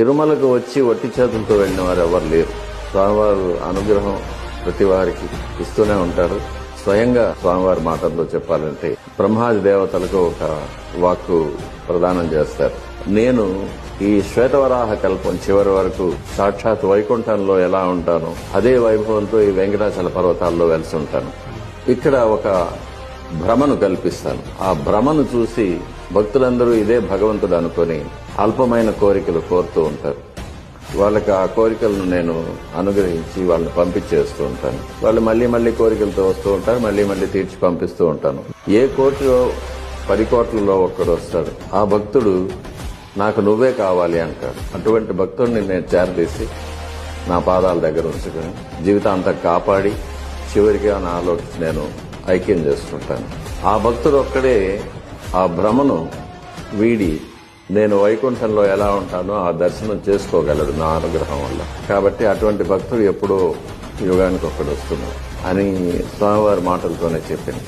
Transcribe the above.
తిరుమలకు వచ్చి ఒట్టి చేతులతో వెళ్ళిన వారు ఎవరు లేరు. స్వామివారు అనుగ్రహం ప్రతి వారికి ఇస్తూనే ఉంటారు. స్వయంగా స్వామివారి మాటల్లో చెప్పాలంటే బ్రహ్మాది దేవతలకు ఒక వాక్కు ప్రదానం చేస్తారు. నేను ఈ శ్వేతవరాహ కల్పం చివరి వరకు సాక్షాత్ వైకుంఠంలో ఎలా ఉంటానో అదే వైభవంతో ఈ వెంకటాచల పర్వతాల్లో వెలిసి ఉంటాను. ఇక్కడ ఒక భ్రమను కల్పిస్తాను. ఆ భ్రమను చూసి భక్తులందరూ ఇదే భగవంతుడు అనుకుని అల్పమైన కోరికలు కోరుతూ ఉంటారు. వాళ్ళకి ఆ కోరికలను నేను అనుగ్రహించి వాళ్ళని పంపించేస్తూ ఉంటాను. వాళ్ళు మళ్లీ మళ్లీ కోరికలతో వస్తూ ఉంటారు, మళ్లీ మళ్లీ తీర్చి పంపిస్తూ ఉంటాను. ఏ కోటిలో 10 కోట్లలో ఒక్కడు వస్తాడు. ఆ భక్తుడు నాకు నువ్వే కావాలి అంటాడు. అటువంటి భక్తుడిని నేను చేరదీసి నా పాదాల దగ్గర ఉంచుకొని జీవితాంతం కాపాడి చివరికి నాలో నేను ఐక్యం చేసుకుంటాను. ఆ భక్తుడు ఒక్కడే ఆ భ్రమను వీడి నేను వైకుంఠంలో ఎలా ఉంటానో ఆ దర్శనం చేసుకోగలడు నా అనుగ్రహం వల్ల. కాబట్టి అటువంటి భక్తుడు ఎప్పుడో యుగానికి ఒక్కడు వస్తున్నాడు అని స్వామివారి మాటలతోనే చెప్పింది.